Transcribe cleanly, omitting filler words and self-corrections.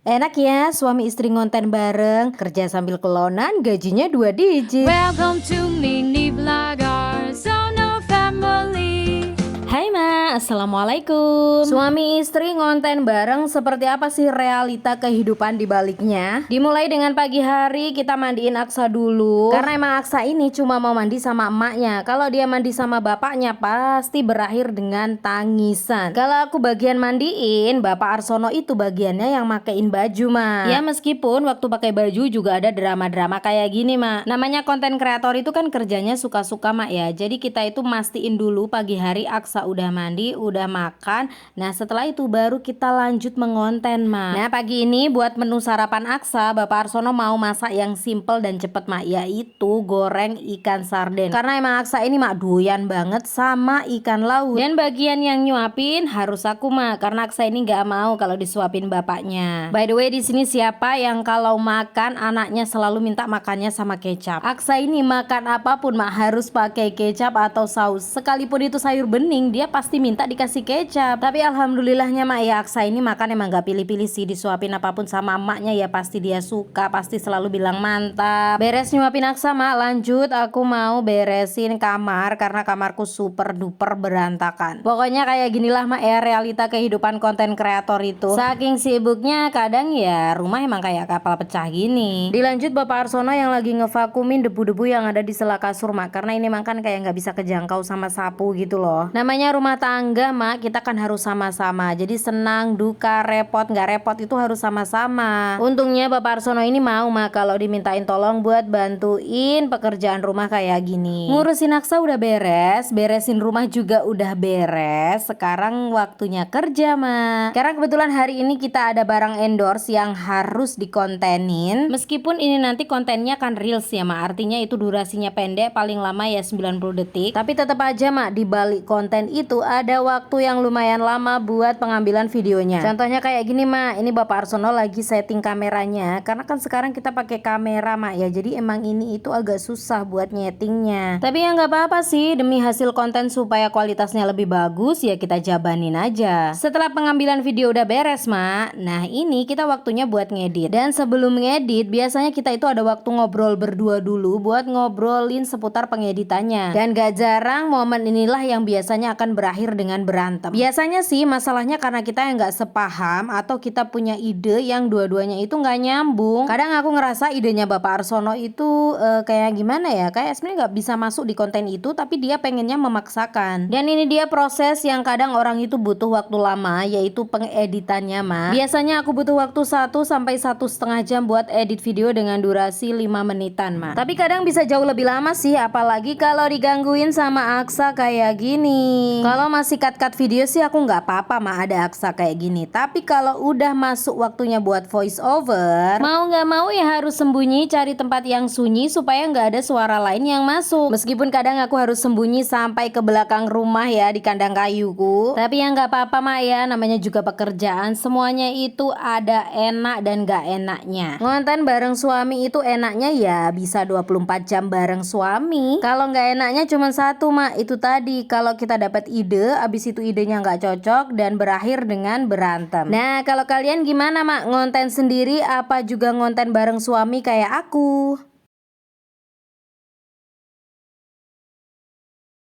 Enak ya suami istri ngonten bareng, kerja sambil kelonan, gajinya 2 digit. Welcome to Mini Vlogger Sono Family. Hai Ma, Assalamualaikum. Suami istri ngonten bareng, seperti apa sih realita kehidupan di baliknya? Dimulai dengan pagi hari kita mandiin Aksa dulu, karena emang Aksa ini cuma mau mandi sama emaknya. Kalau dia mandi sama bapaknya pasti berakhir dengan tangisan. Kalau aku bagian mandiin, Bapak Arsono itu bagiannya yang makein baju Ma. Ya meskipun waktu pakai baju juga ada drama-drama kayak gini Ma. Namanya konten kreator itu kan kerjanya suka-suka Ma ya. Jadi kita itu mastiin dulu pagi hari Aksa udah mandi, udah makan. Nah setelah itu baru kita lanjut mengonten Ma. Nah pagi ini buat menu sarapan Aksa, Bapak Arsono mau masak yang simple dan cepet Ma, yaitu goreng ikan sarden. Karena emang Aksa ini Ma doyan banget sama ikan laut. Dan bagian yang nyuapin harus aku Ma, karena Aksa ini nggak mau kalau disuapin bapaknya. By the way di sini siapa yang kalau makan anaknya selalu minta makannya sama kecap? Aksa ini makan apapun Ma harus pakai kecap atau saus. Sekalipun itu sayur bening dia pasti minta dikasih kecap. Tapi alhamdulillahnya Mak ya Aksa ini makan emang gak pilih-pilih sih, disuapin apapun sama emaknya ya pasti dia suka, pasti selalu bilang mantap. Beres nyuapin Aksa Mak, lanjut aku mau beresin kamar karena kamarku super duper berantakan. Pokoknya kayak ginilah Mak ya realita kehidupan konten kreator itu. Saking sibuknya kadang ya rumah emang kayak kapal pecah gini. Dilanjut Bapak Arsono yang lagi ngevakumin debu-debu yang ada di sela kasur Mak, karena ini makan kayak nggak bisa kejangkau sama sapu gitu loh. Namanya rumah tangga Mak, kita kan harus sama-sama. Jadi senang, duka, repot, nggak repot itu harus sama-sama. Untungnya Bapak Arsono ini mau Mak kalau dimintain tolong buat bantuin pekerjaan rumah kayak gini. Ngurusin Aksa udah beres, beresin rumah juga udah beres. Sekarang waktunya kerja Mak. Karena kebetulan hari ini kita ada barang endorse yang harus dikontenin. Meskipun ini nanti kontennya kan reels ya Mak, artinya itu durasinya pendek, paling lama ya 90 detik. Tapi tetap aja Mak, di balik konten itu ada waktu yang lumayan lama buat pengambilan videonya. Contohnya kayak gini Mak, ini Bapak Arsono lagi setting kameranya. Karena kan sekarang kita pakai kamera Mak ya, jadi emang ini itu agak susah buat nyetingnya. Tapi ya nggak apa-apa sih, demi hasil konten supaya kualitasnya lebih bagus ya kita jabanin aja. Setelah pengambilan video udah beres Mak, nah ini kita waktunya buat ngedit. Dan sebelum ngedit biasanya kita itu ada waktu ngobrol berdua dulu buat ngobrolin seputar pengeditannya. Dan gak jarang momen inilah yang biasanya akan berakhir dengan berantem. Biasanya sih masalahnya karena kita yang gak sepaham atau kita punya ide yang dua-duanya itu gak nyambung. Kadang aku ngerasa idenya Bapak Arsono itu kayak gimana ya, kayak sebenarnya gak bisa masuk di konten itu tapi dia pengennya memaksakan. Dan ini dia proses yang kadang orang itu butuh waktu lama, yaitu pengeditannya Mak. Biasanya aku butuh waktu 1 sampai 1,5 jam buat edit video dengan durasi 5 menitan Mak. Tapi kadang bisa jauh lebih lama sih, apalagi kalau digangguin sama Aksa kayak gini. Kalau masih cut-cut video sih aku nggak apa-apa Mak ada Aksa kayak gini. Tapi kalau udah masuk waktunya buat voice over, mau nggak mau ya harus sembunyi, cari tempat yang sunyi supaya nggak ada suara lain yang masuk. Meskipun kadang aku harus sembunyi sampai ke belakang rumah ya di kandang kayuku. Tapi ya nggak apa-apa Mak ya, namanya juga pekerjaan, semuanya itu ada enak dan nggak enaknya. Ngonten bareng suami itu enaknya ya bisa 24 jam bareng suami. Kalau nggak enaknya cuma satu Mak, itu tadi kalau kita dapat ide, abis itu idenya nggak cocok dan berakhir dengan berantem. Nah kalau kalian gimana Mak, ngonten sendiri apa juga ngonten bareng suami kayak aku?